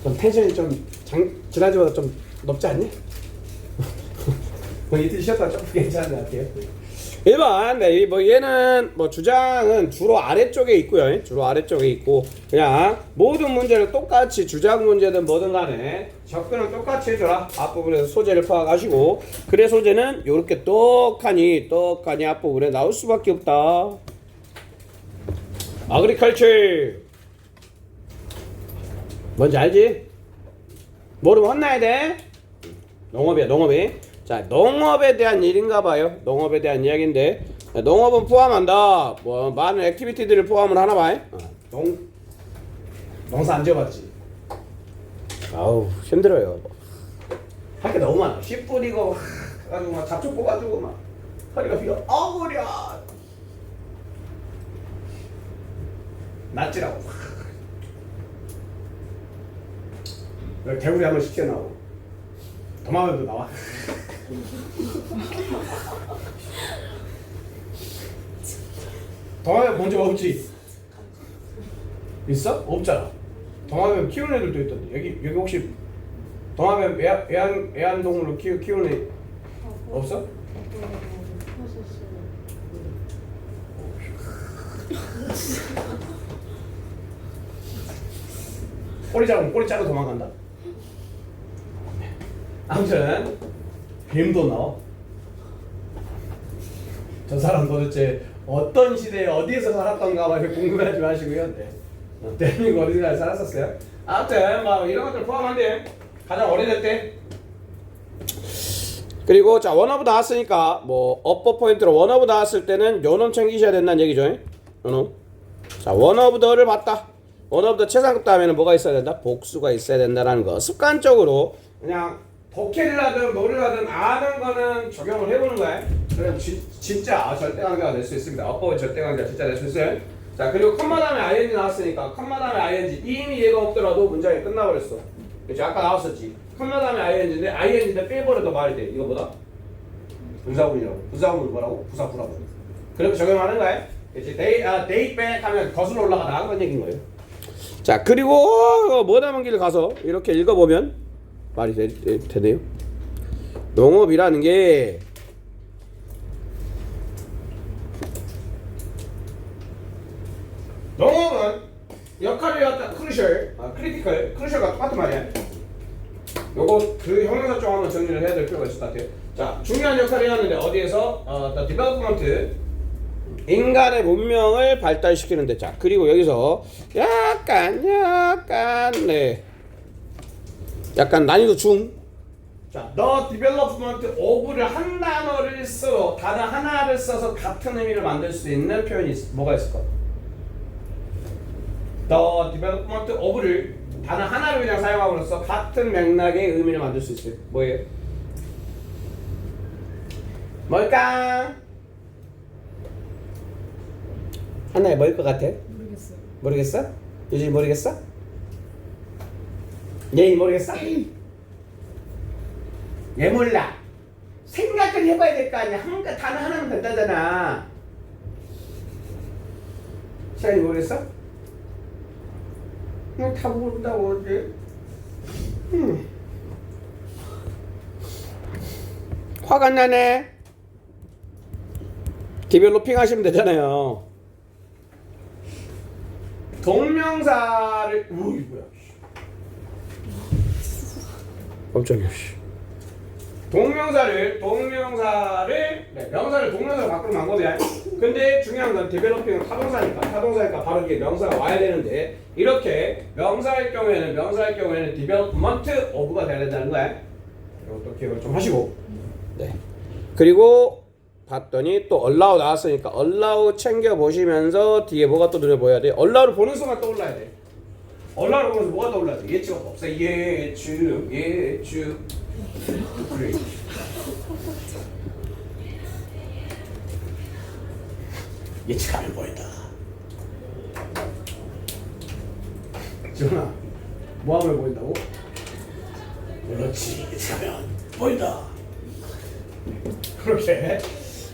좀 텐션이 좀 지난주보다 좀 높지 않니? 뭐 이틀 쉬었다 좀 괜찮은 것 같아요. 1번, 네, 뭐 얘는 뭐 주장은 주로 아래쪽에 있고요. 주로 아래쪽에 있고 그냥 모든 문제를 똑같이 주장 문제든 뭐든 간에 접근은 똑같이 해줘라. 앞부분에서 소재를 파악하시고 그래 소재는 이렇게 떡하니 앞부분에 나올 수밖에 없다. 아그리컬처 뭔지 알지? 모르면 혼나야 돼. 농업이야 농업이. 자, 농업에 대한 일인가 봐요. 농업에 대한 이야기인데 농업은 포함한다. 뭐 많은 액티비티들을 포함을 하나 봐요. 농사 안 지어봤지? 아우 힘들어요. 할 게 너무 많아. 씨 뿌리고 가지고 막 잡초 뽑아주고 막 허리가 휘어 어구려 낫지라고. 개구리 한번 시켜나오고 도마뱀도 나와. 도마뱀 본 적 없지? 있어? 없잖아. 도마뱀 키우는 애들도 있던데. 여기 혹시 도마뱀 애완동물로 키우는 애 없어? 꼬리 자르고 도망간다. 아무튼 뱀도 나와. 저 사람 도대체 어떤 시대에 어디에서 살았던가 막 궁금해하지 마시고요. 네. 대한민국 어디서 살았었어요? 아무튼 뭐 이런 것들 포함한데 가장 오래될 때. 그리고 자 원어브 나왔으니까 뭐 업보 포인트로 원어브 나왔을 때는 요놈 챙기셔야 된다는 얘기죠. 요놈. 자 원어브 더를 봤다. 원어브 더 최상급 다음에는 뭐가 있어야 된다? 복수가 있어야 된다는 거. 습관적으로 그냥 독해를 하든 뭐를 하든 아는 거는 적용을 해보는 거야. 그럼 진짜 절대관계가 될 수 있습니다. 업법의 절대관계가 진짜 될 수 있어요. 자 그리고 컴마 다음에 ing 나왔으니까 컴마 다음에 ing 이미 얘가 없더라도 문장이 끝나버렸어. 그렇지? 아까 나왔었지. 컴마 다음에 ing인데 ing인데 빼버려도 말이 돼. 이거 뭐다? 분사구문이라고. 분사구문 뭐라고? 부사구라고. 그렇게 적용하는 거야. 그렇지? date back 하면 거슬러 올라가다 그런 얘기인 거예요. 자 그리고 뭐 남은 길 가서 이렇게 읽어보면 말이 되네요. 농업이라는 게 농업은 역할이 갖다 크리티컬과 똑같은 말이야. 요거 그 형용사 쪽 한번 정리를 해야 될 필요가 있을 것 같아요. 자 중요한 역할을 하는데 어디에서 the development 인간의 문명을 발달시키는데 자 그리고 여기서 약간 난이도 중. 자, the development of를 한 단어를 써 단어 하나를 써서 같은 의미를 만들 수 있는 표현이 뭐가 있을까? the development of를 단어 하나를 그냥 사용함으로써 같은 맥락의 의미를 만들 수 있어요. 뭐예요? 뭘까? 하나에 뭐일 것 같아? 모르겠어? 유진이 모르겠어? 얘 모르겠어? 얘 몰라. 생각을 해봐야 될 거 아니야. 단어 하나면 된다잖아. 시간이 모르겠어? 그냥 다 모른다고 어제. 화가 나네. 디벨로핑 하시면 되잖아요. 동명사를 이거 뭐야? 깜짝이야. 동명사를 명사를 동명사로 바꾸는 방법이야. 근데 중요한 건 디벨로핑은 타동사니까 바로 이게 명사가 와야 되는데 이렇게 명사일 경우에는 디벨롭먼트 오브가 돼야 된다는 거야. 이것도 기억을 좀 하시고. 네. 그리고 봤더니 또 allow 나왔으니까 allow 챙겨 보시면서 뒤에 뭐가 또 눈에 보여야 돼? allow를 보는 순간 떠올라야 돼. allow를 보면서 뭐가 떠올라야 돼? 예측 없어. 예측. 그래. 예측하면 보인다. 지훈아, 뭐 하면 보인다고? 그렇지, 예측하면 보인다. 그렇게.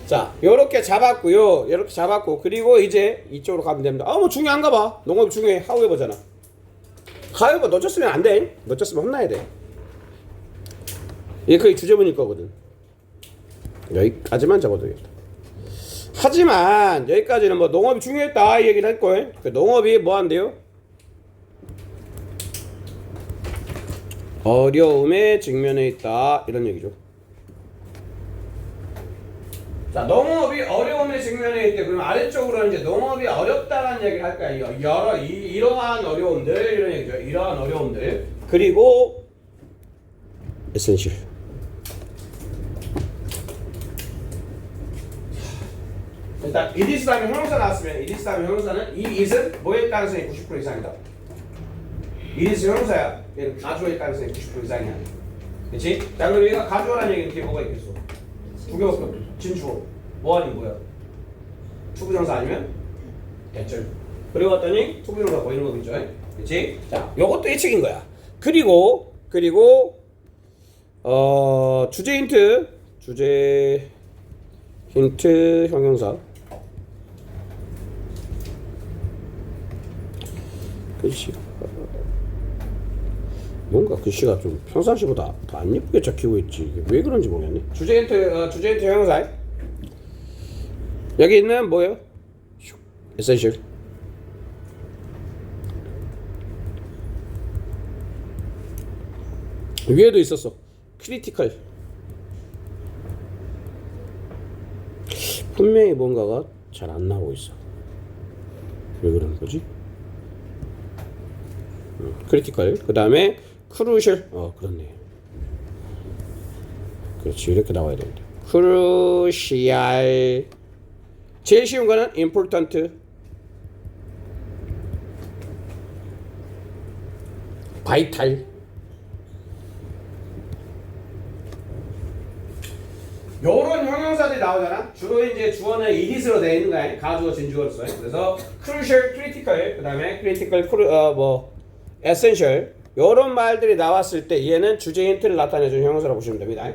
자, 요렇게 잡았고요. 이렇게 잡았고, 그리고 이제 이쪽으로 가면 됩니다. 뭐 중요한가 봐. 농업이 중요해. 하우 해보잖아. 가위바위보 놓쳤으면 안 돼. 놓쳤으면 혼나야 돼. 이게 거의 주제문일 거거든. 여기까지만 적어도 되겠다. 하지만 여기까지는 뭐 농업이 중요했다 이 얘기를 할 거예요. 그 농업이 뭐 한대요? 어려움에 직면해 있다 이런 얘기죠. 자, 농업이 어려움에 직면해 있대. 그럼 아래쪽으로는 이제 농업이 어렵다라는 얘기를 할 거야. 이러한 어려움들 이런 얘기죠. 이러한 어려움들 그리고 에센셜. 일단 it 다음에 형용사 나왔으면 it 다음에 형용사는 이 it은 뭐일 가능성이 90% 이상이다. it 형용사야. 얘는 가주어일 가능성이 90% 이상이야. 그렇지? 자, 그럼 얘가 가주어라는 얘기는 뒤에 뭐가 있겠어? 두 개밖에 없어. 진주어. 뭐 아닌 뭐야? 투부정사 아니면 대절. 그리고 왔더니 투부정사 보이는 거 있죠? 그렇지? 자, 요것도 예측인 거야. 그리고 주제 힌트 형용사. 글씨가 뭔가 글씨가 좀 평상시보다 더 안 예쁘게 적히고 있지. 이게 왜 그런지 모르겠네. 주제 힌트 형용사. 여기 있는 뭐예요? 에센셜. 위에도 있었어. 크리티컬. 분명히 뭔가가 잘 안 나오고 있어. 왜 그러는 거지? 크리티컬. 그 다음에 크루셜. 그렇네. 그렇지, 이렇게 나와야 되는데. 크루시알. 제일 쉬운 거는 important. vital. 요런 형용사들이 나오잖아. 주로 이제 주어는 it으로 되어 있는 거야. 가주어 진주어로서. 그래서 crucial, critical, 그 다음에 critical, essential 요런 말들이 나왔을 때 얘는 주제 힌트를 나타내주는 형용사라고 보시면 됩니다.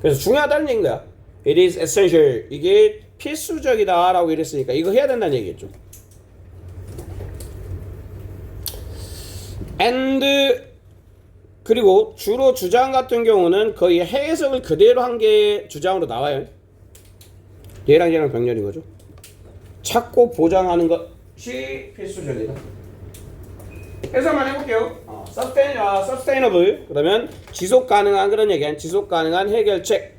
그래서 중요하다는 얘기인 거야. It is essential. 이게 필수적이다 라고 이랬으니까 이거 해야 된다는 얘기겠죠. and 그리고 주로 주장 같은 경우는 거의 해석을 그대로 한 게 주장으로 나와요. 얘랑 얘랑 병렬인 거죠. 찾고 보장하는 것이 필수적이다. 해석만 해볼게요. sustainable 그러면 지속 가능한 그런 얘기야. 지속 가능한 해결책.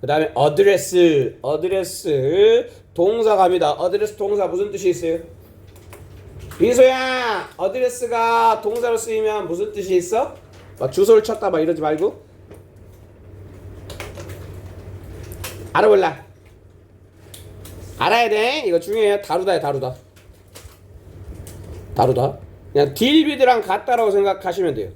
그 다음에 address 동사 갑니다. address 동사 무슨 뜻이 있어요? 민소야, address가 동사로 쓰이면 무슨 뜻이 있어? 막 주소를 쳤다 막 이러지 말고 알아볼라. 알아야 돼. 이거 중요해요. 다루다야 다루다. 그냥 딜비드랑 같다라고 생각하시면 돼요.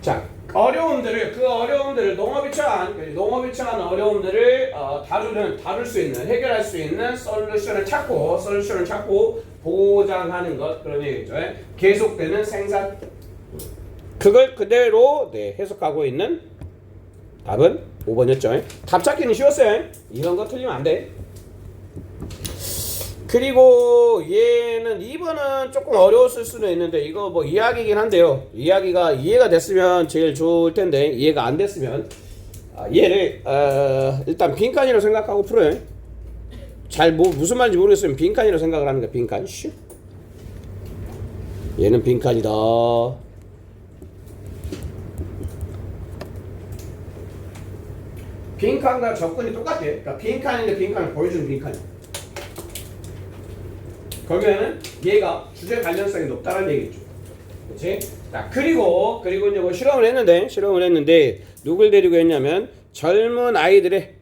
자, 어려움들을 농업이 처한 어려움들을 다룰 수 있는, 해결할 수 있는 솔루션을 찾고 보장하는 것 그런 얘기죠. 계속되는 생산. 그걸 그대로 해석하고 있는 답은 5번이었죠. 답 찾기는 쉬웠어요. 이런 거 틀리면 안 돼. 그리고 얘는 2번은 조금 어려웠을 수는 있는데 이거 뭐 이야기긴 한데요. 이야기가 이해가 됐으면 제일 좋을 텐데 이해가 안 됐으면 얘를 일단 빈칸이라고 생각하고 풀어요. 잘 무슨 말인지 모르겠으면 빈칸이라고 생각을 하는 거야. 빈칸. 얘는 빈칸이다. 빈칸과 접근이 똑같아. 그러니까 빈칸인데 빈칸을 보여주는 빈칸이야. 그러면은 얘가 주제 관련성이 높다는 얘기죠. 그렇지? 자, 그리고 이제 뭐 실험을 했는데 누굴 데리고 했냐면 젊은 아이들의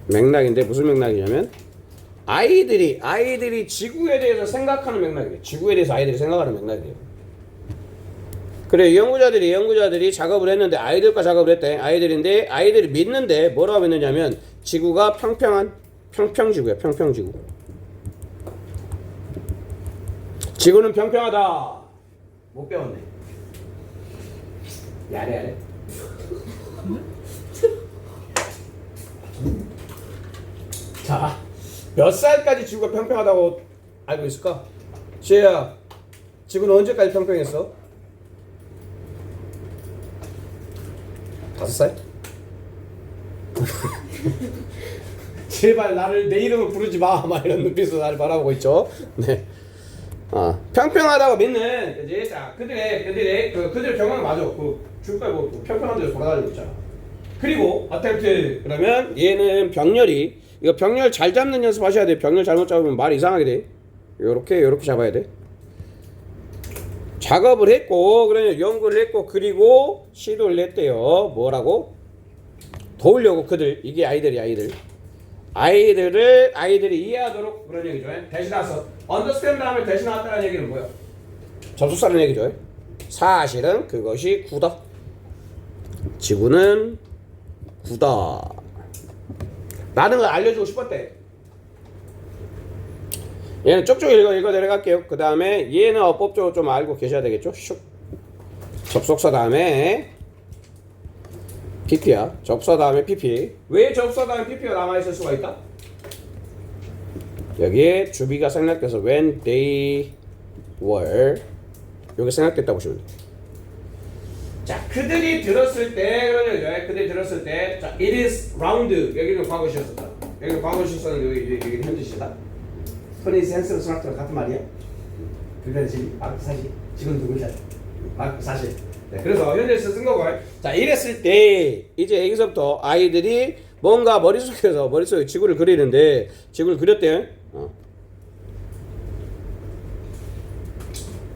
맥락인데 무슨 맥락이냐면 아이들이 지구에 대해서 생각하는 맥락이에요. 지구에 대해서 아이들이 생각하는 맥락이에요. 그래, 연구자들이 작업을 했는데 아이들과 작업을 했대. 아이들이 믿는데 뭐라고 믿느냐면 지구가 평평지구야. 평평지구. 지구는 평평하다. 못 배웠네. 야래. 자, 몇 살까지 지구가 평평하다고 알고 있을까? 지혜야, 지구는 언제까지 평평했어? 5살? 제발 나를 내 이름을 부르지 마. 막 이런 눈빛으로 나를 바라보고 있죠. 네. 평평하다고 믿는, 그지? 자, 그들의 경험이 맞아. 지금까지 평평한 데서 돌아다니고 있잖아. 그리고 attempt 그러면 얘는 병렬이, 이거 병렬 잘 잡는 연습 하셔야 돼. 병렬 잘못 잡으면 말이 이상하게 돼. 요렇게 잡아야 돼. 작업을 했고, 그러면 연구를 했고, 그리고 시도를 했대요. 뭐라고? 도우려고 그들, 이게 아이들이 이해하도록 그런 얘기죠. 대신 나왔어. understand 다음에 대신 나왔다는 얘기는 뭐야? 접속사라는 얘기죠. 사실은 그것이 구다. 지구는 구다. 라는 걸 알려주고 싶었대. 얘는 쪽쪽 읽어 내려갈게요. 그 다음에 얘는 어법적으로 좀 알고 계셔야 되겠죠. 슉. 접속사 다음에 PP야. 접사 다음에 PP. 왜 접사 다음에 PP가 남아있을 수가 있다? 여기에 주비가 생략돼서 when they were 여기 생략됐다고 보시면 돼요. 자, 그들이 들었을 때, 그들이 들었을 때, 자, it is round. 여기는 과거 시였었다. 여기는 과거 시였었는데 여기는 현재 시다. 토니 센스로 스마트랑 같은 말이야. 그러니까 지금 사실 지금 누구냐? 사실. 네, 그래서 현재에서 쓴 거고. 자, 이랬을 때 이제 여기서부터 아이들이 뭔가 머릿속에 지구를 그리는데 지구를 그렸대.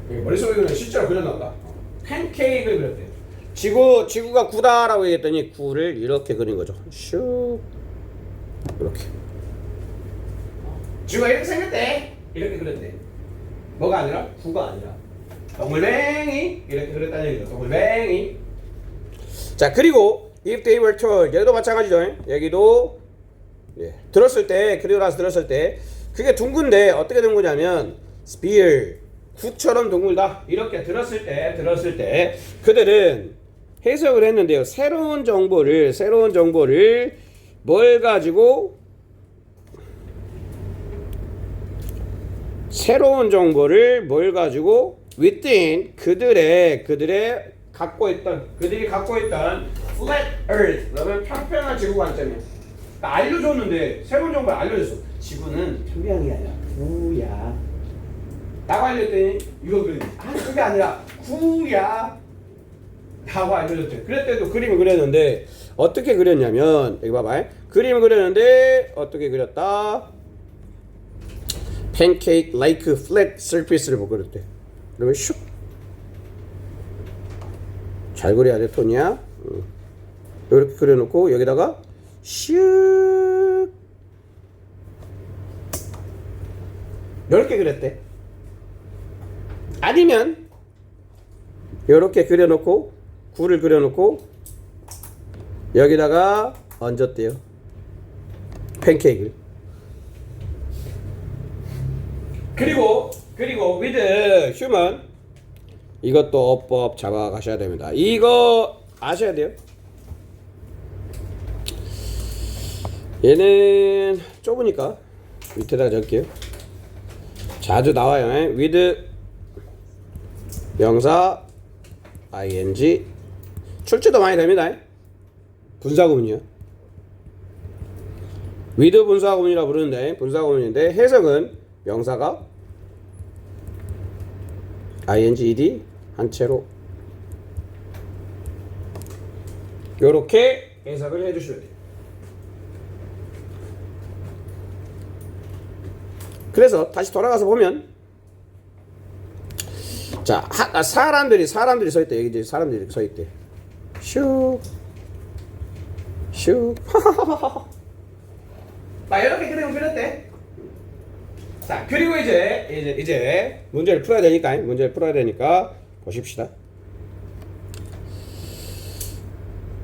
머릿속에 실제로 그렸나 보다. 팬케이크를 그렸대. 지구가 9다라고 얘기했더니 9를 이렇게 그린 거죠. 슉. 이렇게. 지구가 이렇게 생겼대. 이렇게 그렸대. 뭐가 아니라 9가 아니라 동글뱅이 이렇게 그렸다는 얘기죠. 동글뱅이. 자, 그리고 if they were told 여기도 마찬가지죠. 여기도 들었을 때 그리고 들었을 때 그게 둥근데 어떻게 둥그냐면 sphere 9처럼 둥글다. 이렇게 들었을 때 그들은 해석을 했는데요. 새로운 정보를 뭘 가지고 within 그들이 갖고 있던 flat earth 그러면 평평한 지구 관점이야. 그러니까 알려줬는데 새로운 정보를 알려줬어. 지구는 평평이 아니라 구야 라고 알려줬더니 이거 그래. 그게 아니라 구야 라고 알려줬죠. 그랬더니 그림을 그렸는데 어떻게 그렸냐면 여기 봐봐. 그림을 그렸는데 어떻게 그렸다? pancake like flat surface를 보고 그랬대. 그러면 슉. 잘 그려야 돼, 토니야. 이렇게 그려놓고 여기다가 슉. 이렇게 그렸대. 아니면 이렇게 그려놓고 구를 그려놓고 여기다가 얹었대요. 팬케이크를. 그리고 with human 이것도 어법 잡아가셔야 됩니다. 이거 아셔야 돼요. 얘는 좁으니까 밑에다가 적을게요. 자주 나와요. with 명사 ing 출제도 많이 됩니다. 분사구문이요. with 분사구문이라 부르는데 분사구문인데 해석은 명사가 ing, ed 한 채로 요렇게 해석을 해주셔야 돼요. 그래서 다시 돌아가서 보면 자 사람들이 서있대. 여기 이제 사람들이 서있대. 슉 나 이렇게 그림을 그렸대. 자, 그리고 이제 문제를 풀어야 되니까 보십시다.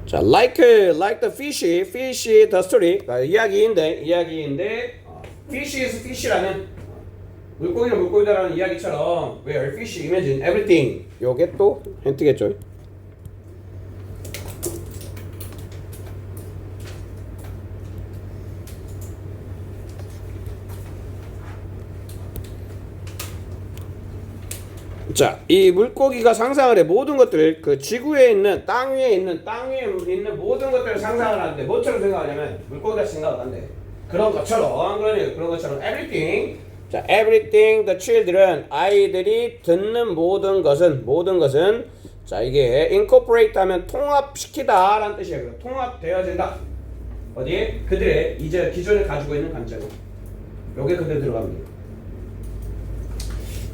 자, like the fish the story. 이야기인데 fish is fish라는 물고기는 물고기다라는 이야기처럼 where fish imagine everything. 요게 또 힌트겠죠. 자, 이 물고기가 상상을 해. 모든 것들, 그 지구에 있는, 땅 위에 있는 모든 것들을 상상을 하는데, 뭐처럼 생각하냐면, 물고기가 생각을 한대. 그런 것처럼, 그런 것처럼, everything. 자, everything, the children, 아이들이 듣는 모든 것은, 자, 이게 incorporate 하면 통합시키다 라는 뜻이에요. 통합되어진다. 어디에? 그들의 이제 기존에 가지고 있는 관점에. 요게 그대로 들어갑니다.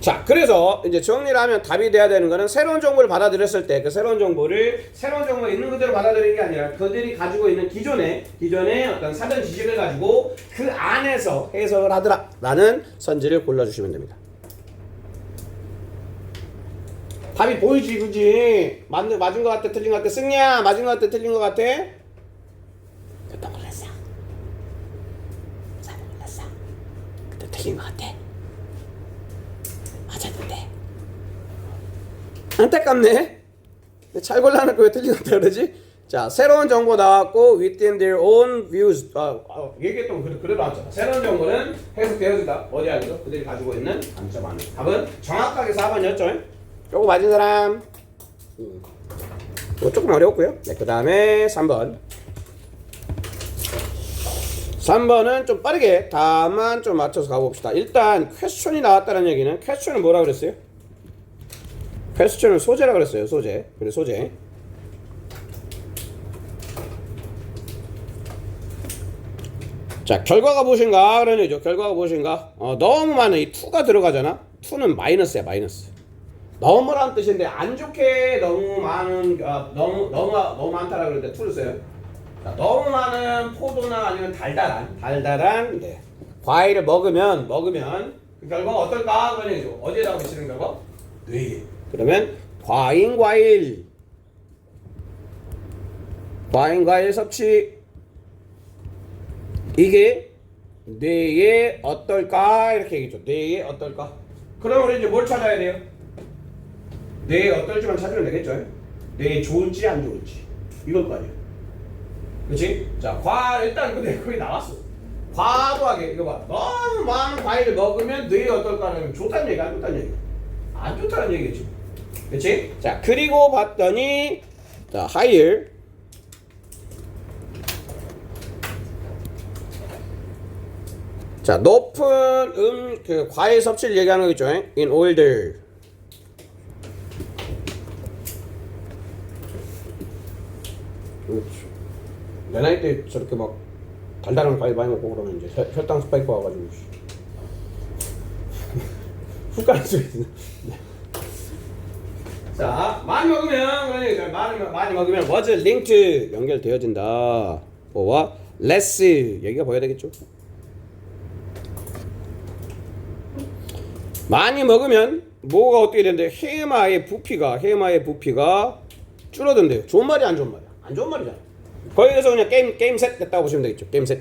자, 그래서 이제 정리를 하면 답이 돼야 되는 거는 새로운 정보를 받아들였을 때 그 새로운 정보를 있는 그대로 받아들이는 게 아니라 그들이 가지고 있는 기존의 어떤 사전 지식을 가지고 그 안에서 해석을 하더라 라는 선지를 골라주시면 됩니다. 답이 보이지, 그지? 맞은 것 같아, 틀린 것 같아? 승리야, 맞은 것 같아, 틀린 것 같아? 어떤 걸 했어? 잘못 골랐어. 그때 틀린 것 같아. 맞았는데. 안타깝네. 잘 골라놓고 왜 틀린 것 같아 그러지? 자, 새로운 정보 나왔고 within their own views. 얘기했던 그대로 나왔잖아. 새로운 정보는 해석되어진다. 어디 알죠? 그들이 가지고 있는 관점 안에. 답은 정확하게 4번이었죠. 조금 맞은 사람. 이거 조금 어려웠고요. 네, 그 다음에 3번. 3번은 좀 빠르게 다만 좀 맞춰서 가봅시다. 일단 퀘스천이 나왔다는 얘기는 퀘스천은 뭐라 그랬어요? 퀘스천은 소재라 그랬어요. 소재. 그래, 소재. 자, 결과가 무엇인가? 그런 얘기죠. 결과가 무엇인가? 너무 많은 이 2가 들어가잖아. 2는 마이너스야, 마이너스. 너무란 뜻인데 안 좋게 너무 많은 너무 많다라 그러는데 2를 써요. 자, 너무 많은 포도나 아니면 달달한 네. 과일을 먹으면 그 결과가 어떨까? 그런 얘기죠. 어디에다가 미치는 결과? 뇌에. 그러면 과일 섭취 이게 뇌에 어떨까? 이렇게 얘기죠. 뇌에 어떨까? 그럼 우리 이제 뭘 찾아야 돼요? 뇌에 어떨지만 찾으면 되겠죠. 뇌에 좋을지 안 좋을지 이걸 거 아니에요. 그치? 자, 일단 근데 거기 나왔어. 과도하게 이거 봐. 너무 많은 과일을 먹으면 뇌에 어떨까는 좋다는 얘기, 안 좋다는 얘기? 안 좋다는 얘기지. 그치? 자, 그리고 봤더니 자, higher. 자, 높은 그 과일 섭취를 얘기하는 거겠죠. in older. 그렇죠. 내 나이 때 저렇게 막 달달한 과일 많이 먹고 그러면 이제 혈당 스파이크 와가지고 훅 가는 소리. 자, 많이 먹으면 많이 먹으면 was linked 연결되어진다. 뭐와 less 얘기가 보여야 되겠죠. 많이 먹으면 뭐가 어떻게 되는데 해마의 부피가 줄어든대요. 좋은 말이 안 좋은 말이야? 안 좋은 말이잖아. 거기에서 그냥 게임 셋 됐다고 보시면 되겠죠. 게임 셋.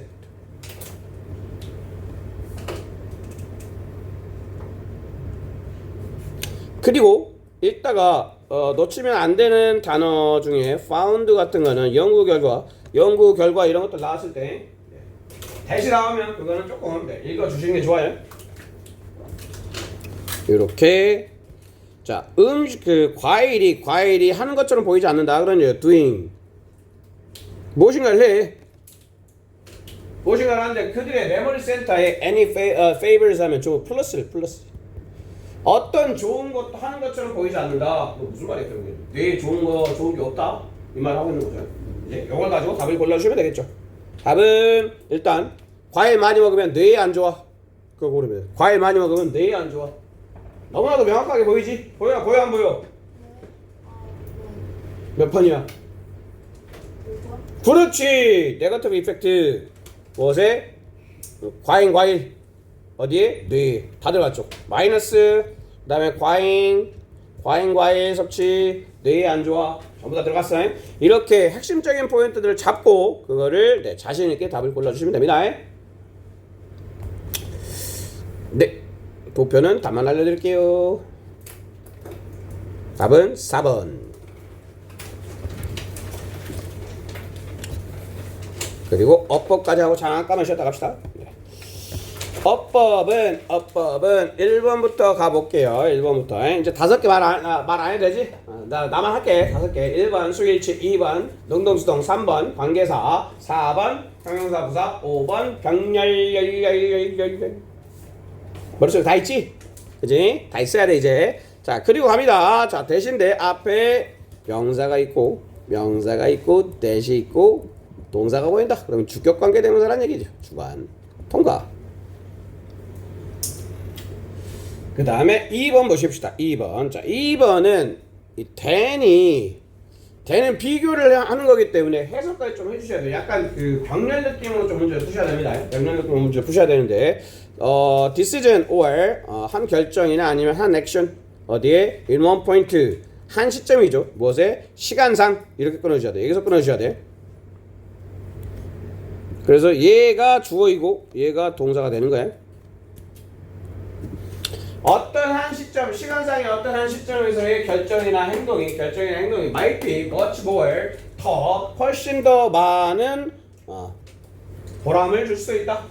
그리고 읽다가 놓치면 안 되는 단어 중에 found 같은 거는 연구 결과 이런 것들 나왔을 때 대시 나오면 그거는 조금 읽어주시는 게 좋아요. 이렇게 자, 그 과일이 하는 것처럼 보이지 않는다. 그러니까 doing 무엇인가를 해. 무엇인가를 하는데 그들의 메모리 센터에 any favors 하면 플러스. 어떤 좋은 것도 하는 것처럼 보이지 않는다. 무슨 말이야 그런 게? 뇌에 좋은 게 없다. 이 말 하고 있는 거죠. 이제 이걸 가지고 답을 골라주시면 되겠죠. 답은 일단 과일 많이 먹으면 뇌에 안 좋아. 그거 고르면 과일 많이 먹으면 뇌에 안 좋아. 너무나도 명확하게 보이지? 보여 안 보여? 몇 번이야? 그렇지. 네거티브 이펙트 무엇에? 과일 어디에? 뇌. 다 들어갔죠. 마이너스 그 다음에 과일 섭취 뇌에 안 좋아. 전부 다 들어갔어요. 이렇게 핵심적인 포인트들을 잡고 그거를 자신있게 답을 골라주시면 됩니다. 네, 도표는 답만 알려드릴게요. 답은 4번. 그리고 어법까지 하고 잠깐만 쉬었다 갑시다. 어법은 1번부터 가볼게요. 1번부터. 이제 5개 말 안 해도 되지? 나만 할게. 5개. 1번 수일치, 2번 능동수동, 3번 관계사, 4번 형용사 부사, 5번 병렬. 머릿속에 다 있지? 그지? 다 있어야 돼 이제. 자 그리고 갑니다. 자 대신데 앞에 명사가 있고 대시 있고 동사가 보인다. 그러면 주격관계 대명사란 얘기죠. 주관. 통과. 그 다음에 2번 보십시다. 2번. 자, 2번은 이 then은 비교를 하는 거기 때문에 해석까지 좀 해주셔야 돼요. 약간 그 병렬 느낌으로 좀 문제를 푸셔야 됩니다. 병렬 느낌으로 문제를 푸셔야 되는데, decision or 한 결정이나 아니면 한 액션 어디에 in one point 한 시점이죠. 무엇에? 시간상 이렇게 끊어주셔야 돼. 여기서 끊어주셔야 돼. 그래서 얘가 주어이고 얘가 동사가 되는 거예요. 어떤 한 시점, 시간상의 어떤 한 시점에서의 결정이나 행동이 might be much more 훨씬 더 많은 보람을 줄 수도 있다.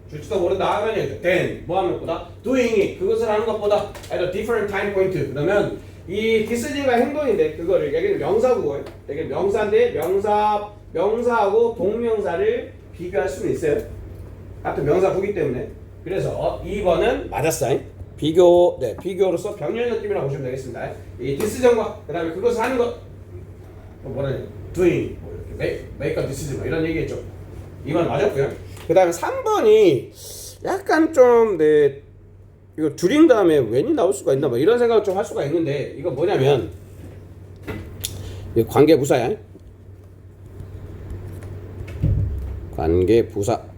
줄지도 모른다 하면 then 뭐하는 것보다 doing it 그것을 하는 것보다 at a different time point. 그러면 이 decision가 행동인데 그거를 여기는 명사구고요. 여기는 명사인데 명사하고 동명사를 비교할 수는 있어요. 같은 명사구기 때문에. 그래서 2번은 맞았어요. 비교로서 병렬 느낌이라고 보시면 되겠습니다. 이 decision과 그 다음에 그것을 하는 것 뭐라냐 doing make a decision 이런 얘기했죠. 2번 맞았고요. 그 다음에 3번이 약간 좀 이거 during 다음에 when이 나올 수가 있나 뭐 이런 생각을 좀 할 수가 있는데 이거 뭐냐면 관계부사야. 관계부사.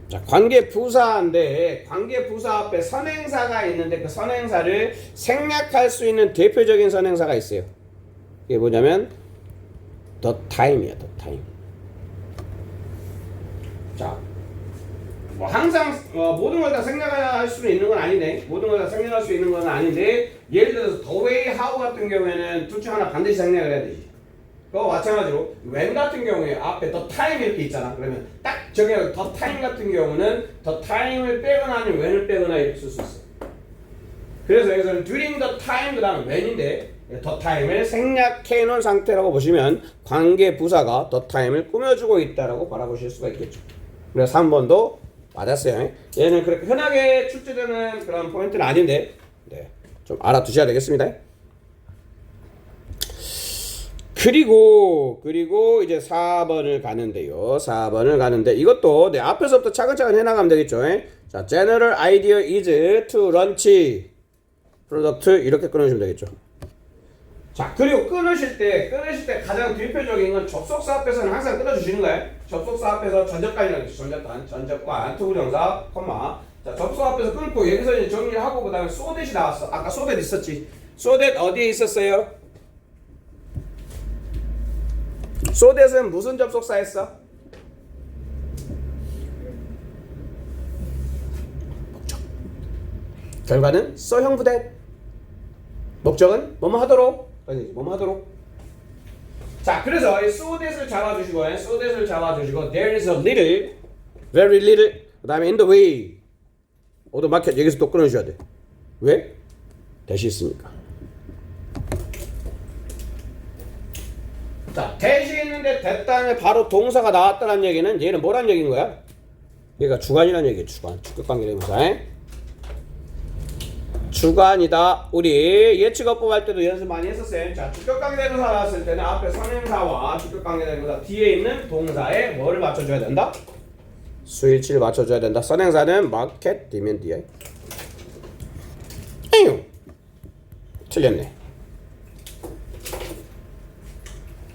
자, 관계부사인데 관계부사 앞에 선행사가 있는데 그 선행사를 생략할 수 있는 대표적인 선행사가 있어요. 이게 뭐냐면 the time이야. the time. 자, 뭐 항상 모든 걸 다 생략할 수는 있는 건 아닌데 모든 걸 다 생략할 수 있는 건 아닌데 예를 들어서 the way, how 같은 경우에는 둘 중 하나 반드시 생략을 해야 되지. 그거 마찬가지로 when 같은 경우에 앞에 the time 이렇게 있잖아. 그러면 딱 저기 the time 같은 경우는 the time을 빼거나 아니면 when을 빼거나 이렇게 쓸 수 있어. 그래서 여기서는 during the time 그 다음에 when인데 the time을 생략해 놓은 상태라고 보시면 관계 부사가 the time을 꾸며주고 있다라고 바라보실 수가 있겠죠. 그래서 3번도 맞았어요. 얘는 그렇게 흔하게 출제되는 그런 포인트는 아닌데 좀 알아두셔야 되겠습니다. 그리고 이제 4번을 가는데요. 4번을 가는데 이것도 앞에서부터 차근차근 해나가면 되겠죠. 자, general idea is to launch product 이렇게 끊으시면 되겠죠. 자, 그리고 끊으실 때 가장 대표적인 건 접속사 앞에서는 항상 끊어주시는 거예요. 접속사 앞에서 전적관이라고 있죠. 전적관, 투부정사, 콤마. 자, 접속사 앞에서 끊고 여기서 이제 정리를 하고 그 다음에 so that이 나왔어. 아까 so that 있었지. so that 어디에 있었어요? so that은 무슨 접속사였어? 목적. 결과는 써형 부대. 목적은 뭐뭐 하도록. 아니, 뭐뭐 하도록. 자, 그래서 이 so that을 잡아주시고 there is a little, very little. 그 다음에 in the way. 오토마켓 여기서 또 끊어주셔야 돼. 왜? 대시 있으니까. 자, 대시 있는데 됐다음에 바로 동사가 나왔다는 얘기는 얘는 뭐란 얘기인 거야? 얘가 주관이란 얘기야. 주관계대명사. 주관이다. 우리 예측어법 할 때도 연습 많이 했었어요. 자, 주격관계대명사 나왔을 때는 앞에 선행사와 주격관계대명사 뒤에 있는 동사에 뭐를 맞춰줘야 된다? 수일치를 맞춰줘야 된다. 선행사는 마켓 뒤면 뒤에. 에휴, 틀렸네.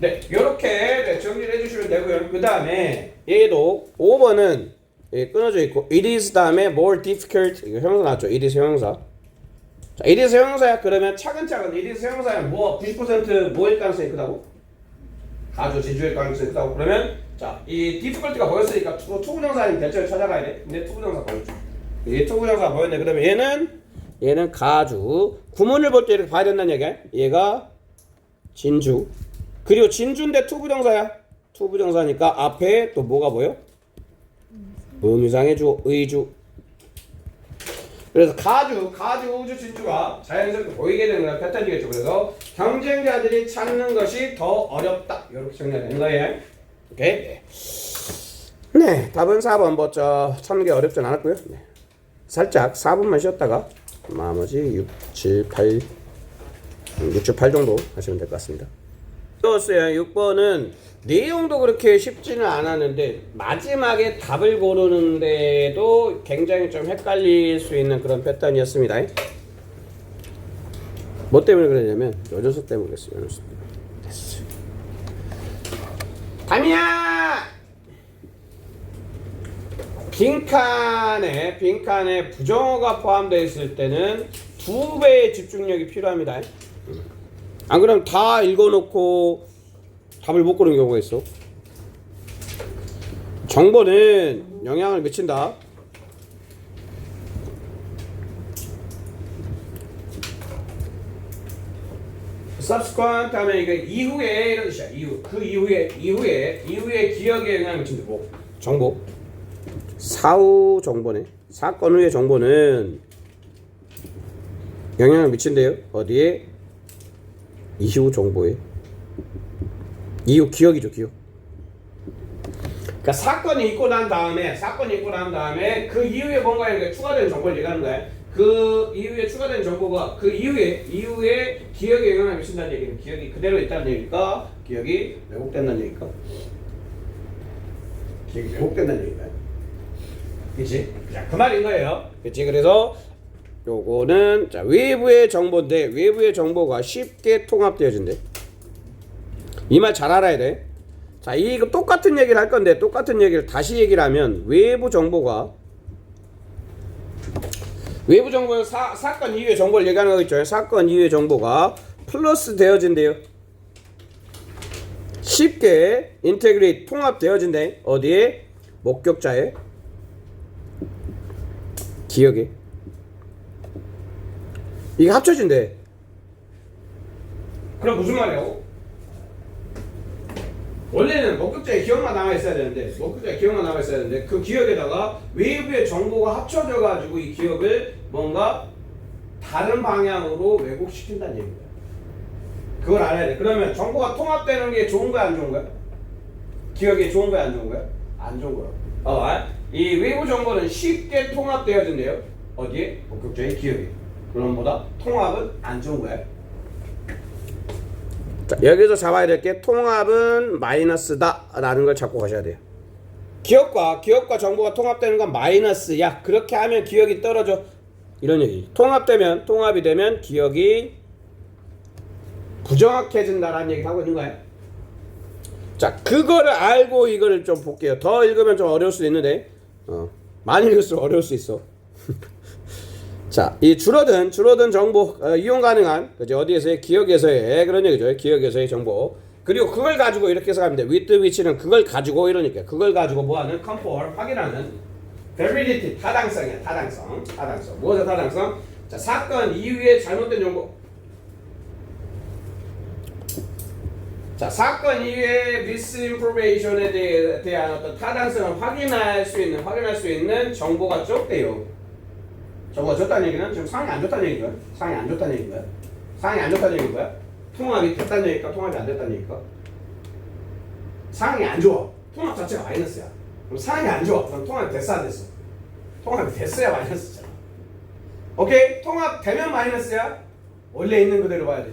네, 요렇게 정리를 해주시면 되고요. 그 다음에 얘도 5번은 끊어져 있고 it is 다음에 more difficult 이거 형용사 나왔죠. it is 형용사. 자, it is 형용사야. 그러면 차근차근 it is 형용사야. 뭐 90% 뭐일 가능성이 크다고? 가주 지주일 가능성이 크다고. 그러면 자, 이 difficult가 보였으니까 투부정사 아니면 대체를 찾아가야 돼. 근데 투부정사 보였죠. 이 투부정사 보였네. 그러면 얘는 가주. 구문을 볼 때 이렇게 봐야 된다는 얘기야. 얘가 진주. 그리고 진주인데 투부정사야. 투부정사니까 앞에 또 뭐가 보여? 의미상의 주, 의주. 그래서 가주 우주 진주가 자연스럽게 보이게 되는 패턴이겠죠. 그래서 경쟁자들이 찾는 것이 더 어렵다. 이렇게 정리가 되는 거예요. 오케이. 네, 답은 4번 뭐저 찾는 게 어렵진 않았고요. 네. 살짝 4분만 쉬었다가 나머지 6, 7, 8 정도 하시면 될 것 같습니다. 떴어요. 6번은 내용도 그렇게 쉽지는 않았는데 마지막에 답을 고르는데도 굉장히 좀 헷갈릴 수 있는 그런 패턴이었습니다. 뭐 때문에 그러냐면 요조수 때문에 그랬어요. 요조수 때문에. 됐어요. 담이야! 빈칸에 부정어가 포함되어 있을 때는 2배의 집중력이 필요합니다. 안 그러면 다 읽어놓고 답을 못 고르는 경우가 있어. 정보는 영향을 미친다. subsequent 하면 이게 이후에 이런 뜻이야. 그 이후에 기억에 영향을 미친다. 뭐 정보. 사후 정보네. 사건 후의 정보는 영향을 미친대요. 어디에? 이후 정보에. 이후 기억이죠, 기억. 그러니까 사건이 있고 난 다음에 그 이후에 뭔가 이렇게 추가된 정보를 얘기하는 거야. 그 이후에 추가된 정보가 그 이후에 기억에 영향을 미친다는 얘기는 기억이 그대로 있다는 얘기일까? 기억이 왜곡된다는 얘기일까? 기억이 왜곡된다는 얘기일까? 그치? 자, 그 말인 거예요. 그치? 그래서 요거는 자, 외부의 정보인데 외부의 정보가 쉽게 통합되어진대. 이 말 잘 알아야 돼. 자, 이거 똑같은 얘기를 할 건데 똑같은 얘기를 다시 얘기를 하면 외부 정보는 사건 이후의 정보를 얘기하는 거겠죠. 사건 이후의 정보가 플러스 되어진대요. 쉽게 인테그레이트 통합되어진대. 어디에? 목격자의 기억에. 이게 합쳐진대. 그럼 무슨 말이에요? 원래는 목격자의 기억만 남아있어야 되는데 그 기억에다가 외부의 정보가 합쳐져 가지고 이 기억을 뭔가 다른 방향으로 왜곡시킨다는 얘기입니다. 그걸 알아야 돼. 그러면 정보가 통합되는 게 좋은 거야 안 좋은 거야? 기억이 좋은 거야 안 좋은 거야? 안 좋은 거야. 이 외부 정보는 쉽게 통합되어진대요. 어디에? 목격자의 기억에. 그럼 뭐다? 통합은 안 좋은 거야. 자, 여기서 잡아야 될 게 통합은 마이너스다 라는 걸 잡고 가셔야 돼요. 기억과 정보가 통합되는 건 마이너스야. 그렇게 하면 기억이 떨어져. 이런 얘기. 통합이 되면 기억이 부정확해진다라는 얘기를 하고 있는 거예요. 자, 그거를 알고 이거를 좀 볼게요. 더 읽으면 좀 어려울 수도 있는데 많이 읽을수록 어려울 수 있어. 자, 이 줄어든 정보 이용 가능한 그죠? 어디에서의 기억에서의 그런 얘기죠. 기억에서의 정보. 그리고 그걸 가지고 이렇게 해서 가면 돼. with which는 그걸 가지고 이러니까 그걸 가지고 뭐하는 confirm 확인하는 validity 타당성이야. 타당성. 무엇의 타당성? 자, 사건 이후에 잘못된 정보. 자, 사건 이후에 misinformation에 대한 어떤 타당성을 확인할 수 있는 정보가 적대요. 정보가 적다는 얘기는 지금 상황이 안 좋다는 얘기인가요? 상황이 안 좋다는 얘기인가요? 통합이 됐다는 얘기일까? 통합이 안 됐다는 얘기일까? 상황이 안 좋아. 통합 자체가 마이너스야. 그럼 상황이 안 좋아. 그럼 통합이 됐어 안 됐어? 통합이 됐어야 마이너스잖아. 오케이? 통합되면 마이너스야? 원래 있는 그대로 봐야 돼.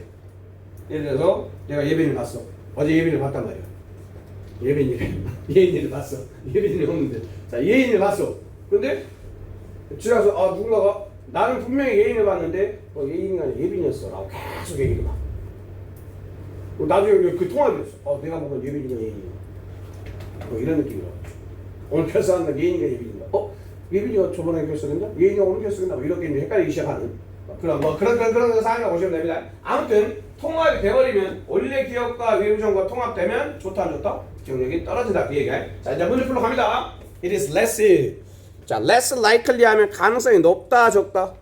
예를 들어서 내가 예빈이를 봤어. 어제 예빈이를 봤단 말이야. 예빈이를 봤어. 예빈이를 없는데. 자, 예인이를 봤어. 근데 지나서 누군가가 나는 분명히 예인을 봤는데 예인이 아니라 예빈이었어 라고 계속 얘기를 봐. 나중에 그 통화를 했어. 내가 보면 예빈이가 예인이야. 이런 느낌이야. 오늘 결사한 날 예인이가 예빈이야. 예빈이가 저번에 결사했나? 예인이가 오늘 결사했나? 이렇게 헷갈리기 시작하는 그런 상황이라고 보시면 됩니다. 아무튼 통합이 되어버리면 원래 기억과 외부 정보가 통합되면 좋다 안 좋다? 기억력이 떨어진다 그 얘기야. 자, 이제 문제 풀러 갑니다. It is less. 자, less likely 하면 가능성이 높다 적다?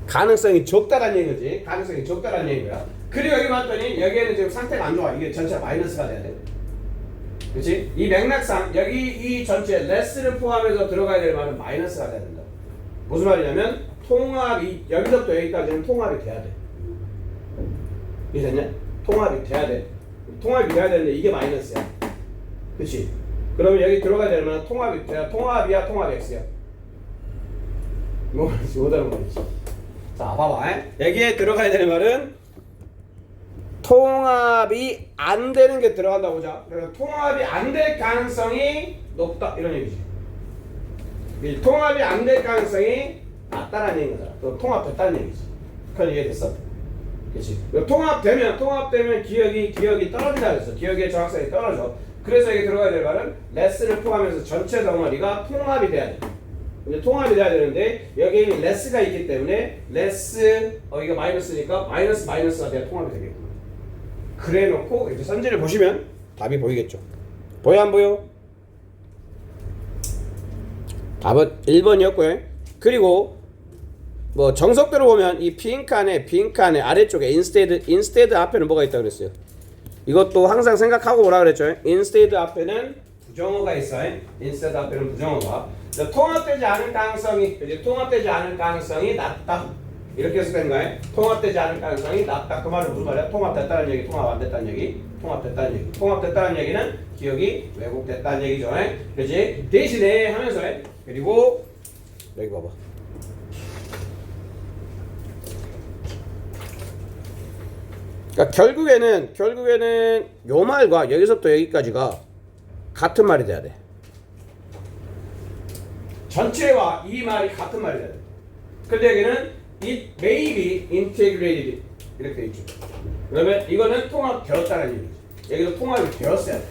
가능성이 적다라는 얘기지. 가능성이 적다라는 얘기야. 그리고 여기 봤더니 여기에는 지금 상태가 안 좋아. 이게 전체가 마이너스가 돼야 돼. 그렇지? 이 맥락상 여기 이 전체 레스를 포함해서 들어가야 될 말은 마이너스가 돼야 된다. 무슨 말이냐면 통합이 여기서부터 여기까지는 통합이 돼야 돼. 이해됐냐? 통합이 돼야 돼. 통합이 돼야 되는데 이게 마이너스야. 그렇지? 그러면 여기 들어가야 되면 통합이 돼야 통합이야, 통합 X야. 뭐 못하는 거지. 자, 봐봐. 여기에 들어가야 되는 말은 통합이 안 되는 게 들어간다고 보자. 그래서 통합이 안 될 가능성이 높다 이런 얘기지. 이 통합이 안 될 가능성이 낮다라는 얘기인 거잖아. 그럼 통합됐다는 얘기지. 그건 이해됐어? 그렇지. 통합되면 기억이 떨어진다 그랬어. 기억의 정확성이 떨어져. 그래서 여기 들어가야 될 말은 레스를 포함해서 전체 덩어리가 통합이 돼야 돼. 근데 통합이 돼야 되는데 여기 레스가 있기 때문에 레스 이거 마이너스니까 마이너스가 돼야 통합이 되겠구나. 그래 놓고 이제 선지를 보시면 답이 보이겠죠. 보여 안 보여? 답은 1번이었고요. 그리고 뭐 정석대로 보면 이 빈칸의 아래쪽에 instead 앞에는 뭐가 있다고 그랬어요? 이것도 항상 생각하고 뭐라 그랬죠? instead 앞에는 부정어가 있어요. instead 앞에는 부정어가. 통합되지 않을 가능성이 낮다. 이렇게 해서 된 거예요. 통합되지 않을 가능성이 낮다. 그 말은 무슨 말이야? 통합됐다는 얘기, 통합 안 됐다는 얘기, 통합됐다는 얘기. 통합됐다는 얘기는 기억이 왜곡됐다는 얘기죠. 그렇지? 대신에 하면서 그리고 여기 봐봐. 그러니까 결국에는 요 말과 여기서부터 여기까지가 같은 말이 돼야 돼. 전체와 이 말이 같은 말이 돼야 돼. 근데 여기는 it may be integrated 이렇게 돼 있죠. 그러면 이거는 통합되었다는 얘기지. 여기도 통합이 되었어야 돼.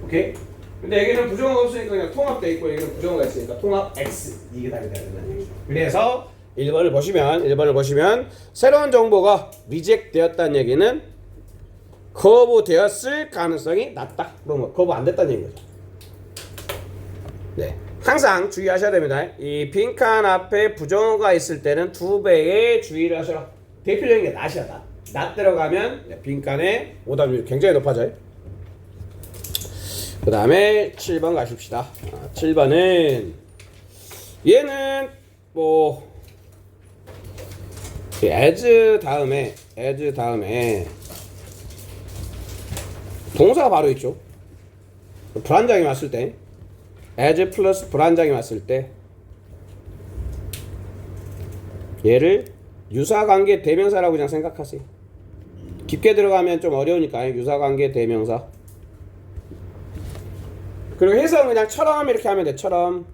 오케이? 근데 여기는 부정어가 없으니까 그냥 통합돼 있고 여기는 부정어가 있으니까 통합 X 이게 답이 돼야 된다는 얘기죠. 그래서 1번을 보시면 새로운 정보가 리젝트 되었다는 얘기는 거부 되었을 가능성이 낮다. 그럼 거부 안 됐다는 얘기인 거죠. 네. 항상 주의하셔야 됩니다. 이 빈칸 앞에 부정어가 있을 때는 2배의 주의를 하셔라. 대표적인 게 낫이야. 낫 들어가면 빈칸에 오답률이 굉장히 높아져요. 그 다음에 7번 가십시다. 7번은 얘는 뭐 as 다음에 동사가 바로 있죠. 불안장이 왔을 때 as 플러스 불안장이 왔을 때 얘를 유사관계 대명사라고 그냥 생각하세요. 깊게 들어가면 좀 어려우니까 유사관계 대명사. 그리고 해석은 그냥 처럼 이렇게 하면 돼. 처럼.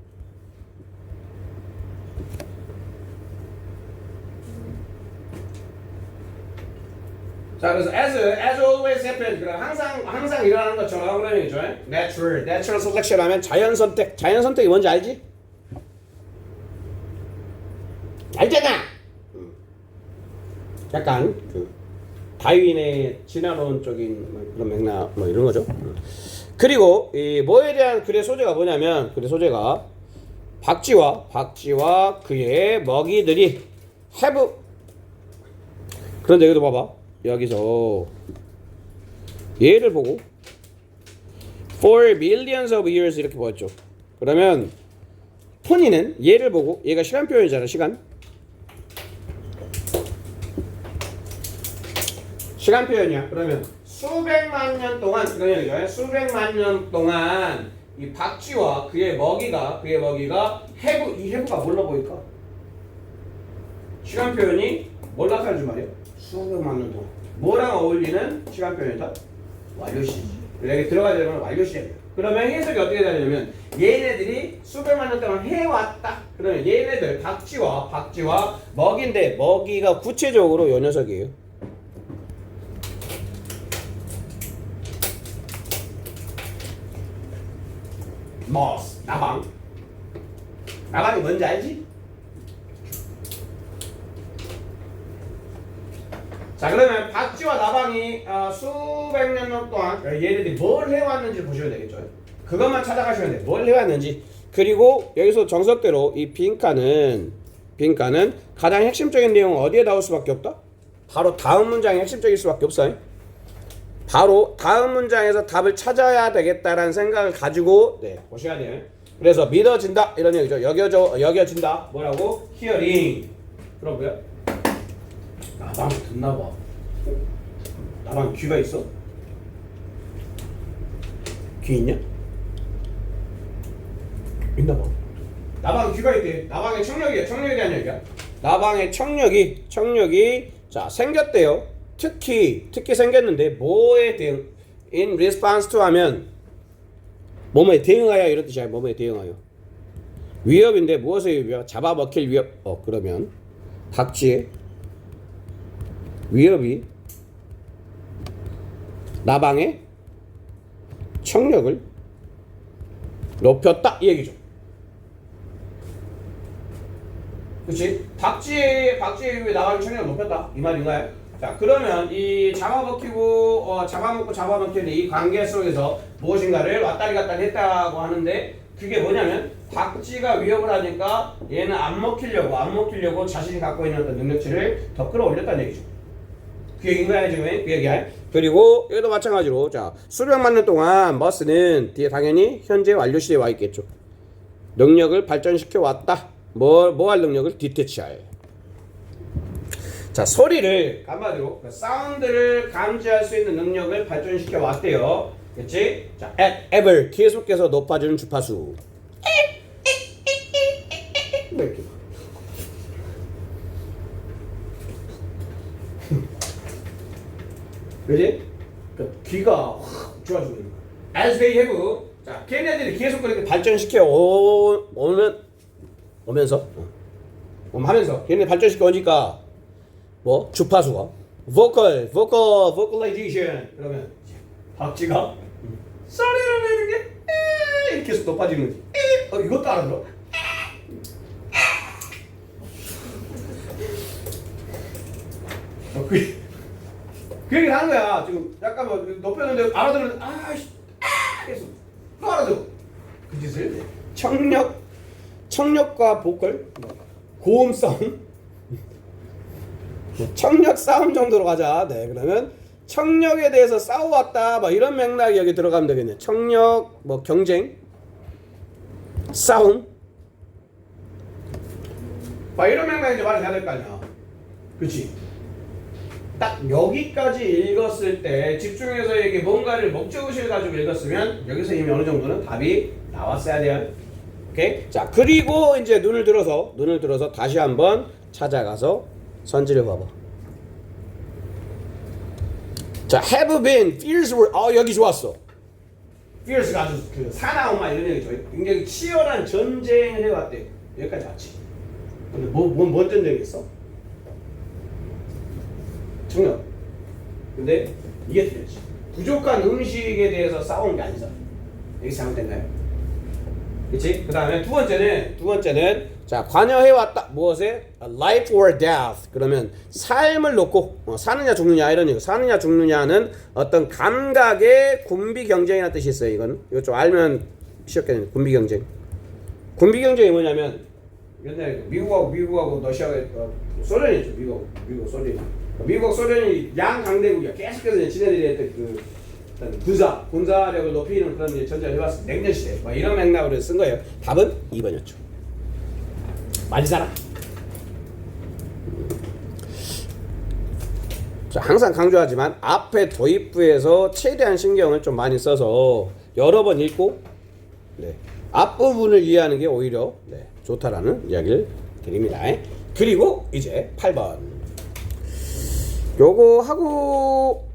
자, 그래서 as always happens. 그럼 항상 일어나는 것처럼 그런 얘기죠. natural selection 하면 자연 선택이 뭔지 알지? 알잖아. 약간 그 다윈의 진화론적인 그런 맥락 뭐 이런 거죠. 그리고 이 뭐에 대한 글의 소재가 뭐냐면 글의 소재가 박쥐와 그의 먹이들이 have. 그런데 여기도 봐봐. 여기서 얘를 보고 for millions of years 이렇게 보였죠. 그러면 토니는 얘를 보고 얘가 시간 표현이잖아. 시간 표현이야. 그러면 수백만 년 동안 그런 얘기죠. 수백만 년 동안 이 박쥐와 그의 먹이가 have. 이 have가 뭘로 보일까? 시간 표현이 뭘 나타내줄 말이야? 수백만 년 동안 뭐랑 어울리는 시간 표현이다? 완료시지. 여기 들어가야 되면 완료시야. 그러면 해석이 어떻게 되냐면 얘네들이 수백만 년 동안 해왔다. 그러면 얘네들 박쥐와 먹인데 먹이가 구체적으로 요 녀석이에요. 모스 나방이 뭔지 알지? 자, 그러면 박쥐와 나방이 수백 년 동안 얘네들이 뭘 해왔는지 보시면 되겠죠. 그것만 찾아가시면 돼요. 뭘 해왔는지. 그리고 여기서 정석대로 이 빈칸은 가장 핵심적인 내용은 어디에 나올 수밖에 없다? 바로 다음 문장이 핵심적일 수밖에 없어요. 바로 다음 문장에서 답을 찾아야 되겠다라는 생각을 가지고 네, 보셔야 돼요. 그래서 믿어진다 이런 얘기죠. 여겨진다 뭐라고? hearing. 그러고요. 나방 듣나 봐. 나방 귀가 있어? 귀 있냐? 있나 봐. 나방 귀가 있대. 나방의 청력이야. 청력에 대한 얘기야. 나방의 청력이 자 생겼대요. 특히 생겼는데 뭐에 대응? In response to 하면 뭐뭐에 대응하여 이런 뜻이야. 뭐뭐에 대응하여. 위협인데 무엇의 위협? 잡아먹힐 위협. 그러면 박쥐의 위협이 나방의 청력을 높였다 이 얘기죠. 그렇지? 박쥐의 위협이 나방의 청력을 높였다 이 말인가요? 자 그러면 이 잡아먹히고 잡아먹히는 이 관계 속에서 무엇인가를 왔다리 갔다리 했다고 하는데 그게 뭐냐면 박쥐가 위협을 하니까 얘는 안 먹히려고 자신이 갖고 있는 어떤 능력치를 더 끌어올렸다는 얘기죠. 그 얘기인가요 지금? 그 얘기야. 그리고 여기도 마찬가지로 자 수백만 년 동안 머스는 뒤에 당연히 현재 완료 시대에 와 있겠죠. 능력을 발전시켜 왔다. 뭐 할 능력을? 디테치할. 자 소리를 한마디로 사운드를 감지할 수 있는 능력을 발전시켜 왔대요. 그렇지? 자 앱을 계속해서 높아지는 주파수. 그지? 귀가 확 좋아지고 있는 거야. As they have. 자, 걔네들이 계속 그렇게 발전시켜 오면서 걔네 발전시켜 오니까 뭐 주파수가 vocalization 그러면 박쥐가 소리를 내는 게 이렇게 계속 높아지는 거지. 이것도 알아들어? 그 얘기를 하는 거야. 지금 약간 뭐 높였는데 알아들었는데 계속 또 알아들어. 그 짓을 청력과 보컬 고음 싸움 청력 싸움 정도로 가자. 네 그러면 청력에 대해서 싸워왔다 막 이런 맥락이 여기 들어가면 되겠네. 청력 뭐 경쟁 싸움 막 이런 맥락이 이제 말이 돼야 될 거 아니야. 그렇지? 딱 여기까지 읽었을 때 집중해서 이게 뭔가를 목적의식을 가지고 읽었으면 여기서 이미 어느 정도는 답이 나왔어야 돼요. 오케이? 자 그리고 이제 눈을 들어서 다시 한번 찾아가서 선지를 봐봐. 자 have been fierce were 여기 좋았어. fierce가 아주 그 사나운 말 이런 얘기죠. 굉장히 치열한 전쟁을 해왔대. 여기까지 왔지. 근데 뭔 전쟁이겠어? 청력. 근데 이게 틀렸지. 부족한 음식에 대해서 싸우는 게 아니잖아. 여기 잘못됐나요? 그치? 그 다음에 두 번째는 자 관여해왔다. 무엇에? Life or death. 그러면 삶을 놓고 사느냐 죽느냐 이런 얘기. 사느냐 죽느냐는 어떤 감각의 군비 경쟁이라는 뜻이 있어요. 이거 좀 알면 쉬웠겠네요. 군비 경쟁. 군비 경쟁이 뭐냐면 옛날에 미국하고 러시아가 소련이죠. 미국 소련이. 미국 소련이 양강대국이야. 계속해서 지네들이 했던 그 군사력을 높이는 그런 전쟁을 해왔어. 냉전 시대. 뭐 이런 맥락으로 쓴 거예요. 답은 2번이었죠. 맞이사라. 자, 항상 강조하지만 앞에 도입부에서 최대한 신경을 좀 많이 써서 여러 번 읽고 네, 앞부분을 이해하는 게 오히려 네, 좋다라는 이야기를 드립니다. 그리고 이제 8번. 요거 하고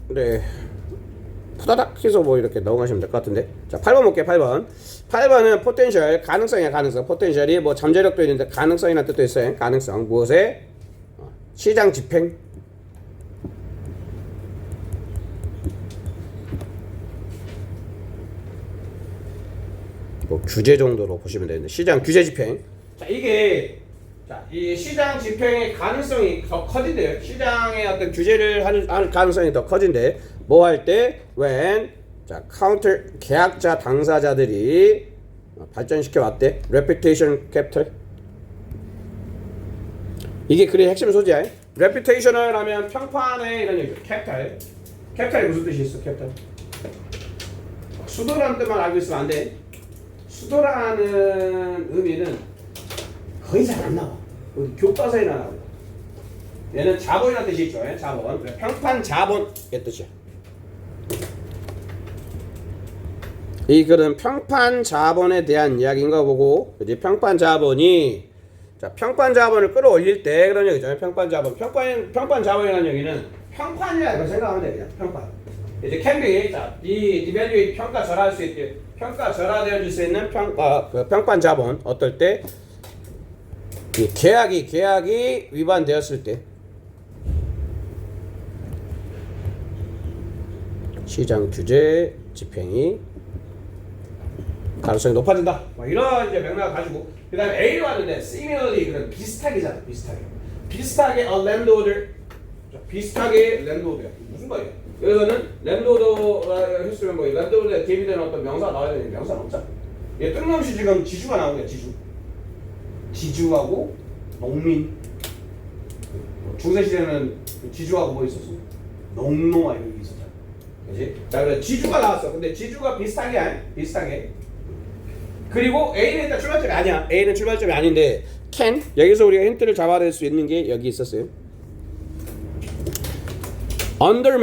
네 푸다닥 해서 뭐 이렇게 넘어가시면 될 것 같은데. 자 8번 볼게요. 8번은 포텐셜 가능성이야. 가능성. 포텐셜이 뭐 잠재력도 있는데 가능성이라는 뜻도 있어요. 가능성 무엇에? 시장 집행. 뭐 규제 정도로 보시면 되는데 시장 규제 집행. 자 이게 이 시장 집행의 가능성이 더 커진대요. 시장의 어떤 규제를 할 가능성이 더 커진대. 뭐 할 때? when 카운터 계약자 당사자들이 발전시켜 왔대. reputation capital. 이게 글의 핵심 소재야. reputational 하면 평판의 이런 얘기죠. capital. 캡탈이 무슨 뜻이 있어? 캡탈. 수도라는 뜻만 알고 있으면 안 돼. 수도라는 의미는 거의 잘 안 나와. 교과서에나 나와. 얘는 자본이라는 뜻이 있죠. 자본. 평판 자본의 뜻이야. 이 글은 평판 자본에 대한 이야기인가 보고, 이제 평판 자본이, 자, 평판 자본을 끌어올릴 때 그런 얘기죠. 평판 자본. 평판 자본이라는 얘기는 평판이라고 생각하면 돼. 그냥 평판. 이제 can be, 자, evaluate, 평가절하할 수 있게, 평가절하되어질 수 있는 그 평판 자본. 어떨 때? 이 계약이 위반되었을 때. 시장 규제 집행이 가능성이 높아진다. 뭐 이런 이제 맥락을 가지고, 그 다음에 A로 왔는데 similarly, 그런 비슷하게잖아. 비슷하게 a landholder, 비슷하게 landholder 무슨 말이야? 여기서는 landholder가 했으면 뭐 landholder에 대비되는 어떤 명사가 나와야 되는데 명사는 없잖아. 얘 뜬금없이 지금 지주가 나온 거야. 지주하고 농민. 중세시대는 지주하고 뭐 있었어? 농노아 이런 게 있었잖아. 그렇지? 자, 그래 지주가 나왔어. 근데 지주가 비슷하게. 그리고 A는 일단 출발점이 아니야. A는 출발점이 아닌데 can, 여기서 우리가 힌트를 잡아낼 수 있는 게 여기 있었어요. under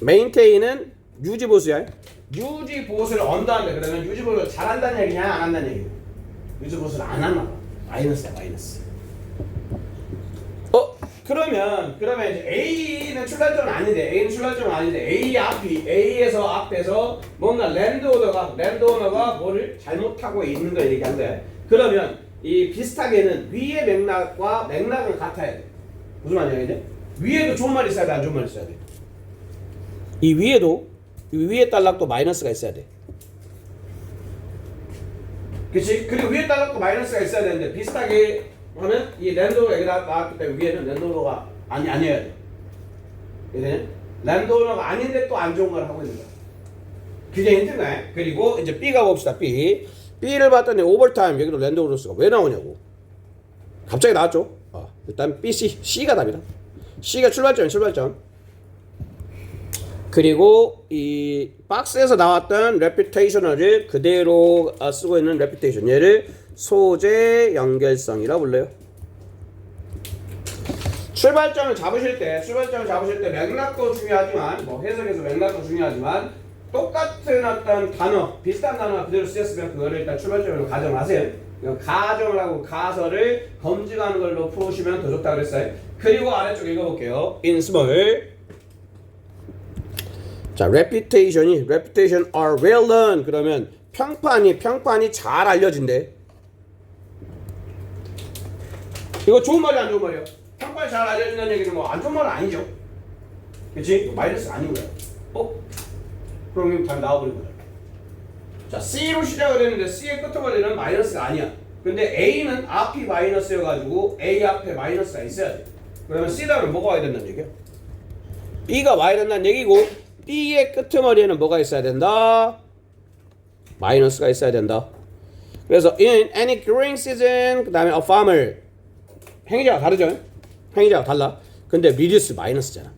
maintain은 유지보수야. 유지보수를 under한다. 그러면 유지보수를 잘한다는 얘기냐 안 한다는 얘기야. 유지보수를 안 하나 봐. 마이너스야. 그러면 이제 A는 출발점은 아닌데 앞에서 뭔가 랜드오너가 뭐를 잘못하고 있는 걸 얘기한 거야. 그러면 이 비슷하게는 위의 맥락은 같아야 돼. 무슨 말이냐 이제? 위에도 좋은 말이 있어야 돼, 안 좋은 말이 있어야 돼. 이 위에 단락도 마이너스가 있어야 돼. 그렇지? 그리고 위에 단락도 마이너스가 있어야 되는데 비슷하게 하면 이 랜드오너가 여기다 나왔기 때문에 위에는 랜드오너가 아니어야 돼. 이제 랜드오너가 아닌데 또 안 좋은 걸 하고 있는 거야. 굉장히 힘들네. 그리고 이제 B가 봅시다. B를 봤더니 오버타임 여기도 랜드오너스가 왜 나오냐고. 갑자기 나왔죠. 일단 B, C가 답이다. C가 출발점. 그리고 이 박스에서 나왔던 reputation을 그대로 쓰고 있는 reputation. 얘를 소재 연결성이라 불러요. 출발점을 잡으실 때 맥락도 중요하지만, 뭐 해석에서 맥락도 중요하지만, 똑같은 어떤 단어, 비슷한 단어가 그대로 쓰였으면 그거를 일단 출발점으로 가정하세요. 가정을 하고 가설을 검증하는 걸로 풀으시면 더 좋다 그랬어요. 그리고 아래쪽 읽어볼게요. in small. 자, reputation are well known. 그러면 평판이 잘 알려진대. 이거 좋은 말이야, 안 좋은 말이야? 평판이 잘 알려진다는 얘기는 뭐 안 좋은 말은 아니죠. 그치? 마이너스 아닌 거야. 그럼 이거 다 나와버린 거야. 자, C로 시작을 했는데 C의 끝머리는 마이너스가 아니야. 근데 A는 앞이 마이너스여가지고 A 앞에 마이너스가 있어야 돼. 그러면 C 다음에 뭐가 와야 된다는 얘기야? B가 와야 된다는 얘기고, B의 끝머리에는 뭐가 있어야 된다? 마이너스가 있어야 된다. 그래서 in any growing season, 그 다음에 a farmer. 행위자가 다르죠? 행위자가 달라. 근데 reduce 마이너스잖아.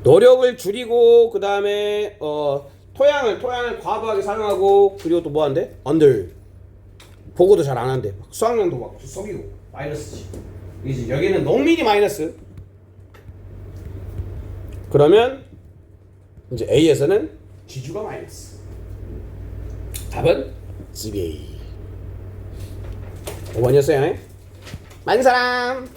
노력을 줄이고, 그 다음에 토양을 과도하게 사용하고, 그리고 또 뭐 한대? under. 보고도 잘 안 한대. 수학량도 막 속이고 마이너스지. 이제 여기는 농민이 마이너스. 그러면 이제 A에서는 지주가 마이너스. 답은 CBA. 5번이었어요. 많은 사람.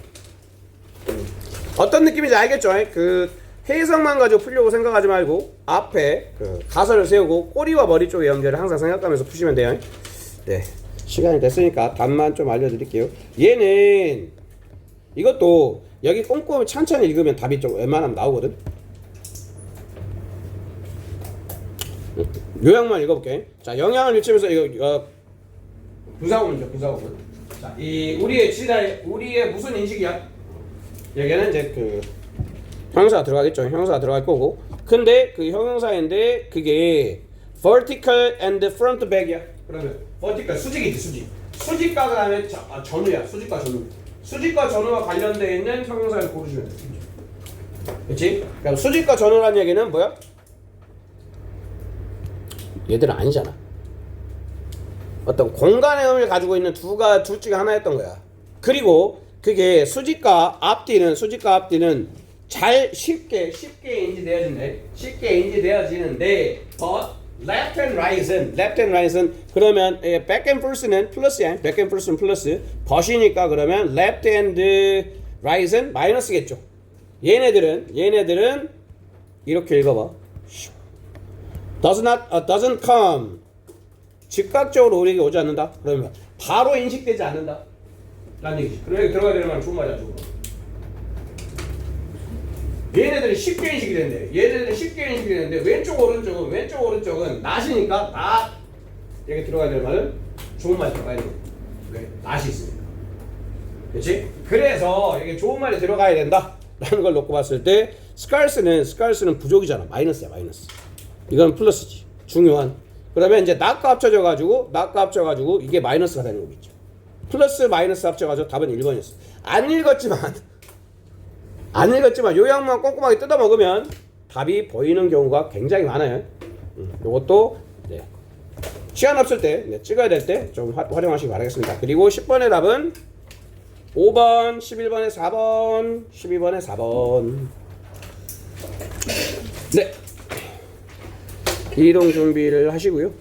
어떤 느낌인지 알겠죠? 그 해석만 가지고 풀려고 생각하지 말고 앞에 그 가설을 세우고 꼬리와 머리 쪽의 연결을 항상 생각하면서 푸시면 돼요. 네, 시간이 됐으니까 답만 좀 알려드릴게요. 얘는 이것도 여기 꼼꼼히 천천히 읽으면 답이 좀 웬만하면 나오거든. 요약만 읽어볼게. 자, 영향을 미치면서 이거 부사구문이죠. 부사구문. 자, 이 우리의 무슨 인식이야? 여기는 이제 그 형용사가 들어가겠죠. 형용사가 들어갈 거고. 근데 그 형용사인데 그게 vertical and front back이야. 그러면 vertical 수직이지, 수직. 수직과 그다음에 전후야. 수직과 전후. 수직과 전후와 관련되어 있는 형용사를 고르시면 돼. 그렇지? 그럼 수직과 전후란 얘기는 뭐야? 얘들은 아니잖아. 어떤 공간의 의미를 가지고 있는 둘 중에 하나였던 거야. 그리고 그게 수직과 앞뒤는 쉽게 인지되어지는데 but left and right은 그러면 back and forth는 플러스야. back and forth는 플러스. but이니까 그러면 left and right은 마이너스겠죠. 얘네들은 이렇게 읽어봐. doesn't come. 즉각적으로 우리에게 오지 않는다. 그러면 바로 인식되지 않는다. 라는 얘기지. 그러니까 들어가야 되는 말은 좋은 말이야, 좋은 말. 얘네들은 쉽게 인식이 되는데 왼쪽 오른쪽은 낫이니까 낫 여기 들어가야 될 말은 좋은 말이 들어가야 되는 거야. 왜? 낫이 있으니까. 그렇지? 그래서 이게 좋은 말이 들어가야 된다 라는 걸 놓고 봤을 때 scarce는 부족이잖아. 마이너스야, 마이너스. 이건 플러스지. 중요한. 그러면 이제 not과 합쳐가지고 이게 마이너스가 되는 거겠죠. 플러스 마이너스 합쳐가지고 답은 1번이었어. 안 읽었지만 요약만 꼼꼼하게 뜯어먹으면 답이 보이는 경우가 굉장히 많아요. 요것도 네. 시간 없을 때 찍어야 될 때 좀 활용하시기 바라겠습니다. 그리고 10번의 답은 5번, 11번에 4번, 12번에 4번. 네. 이동 준비를 하시고요.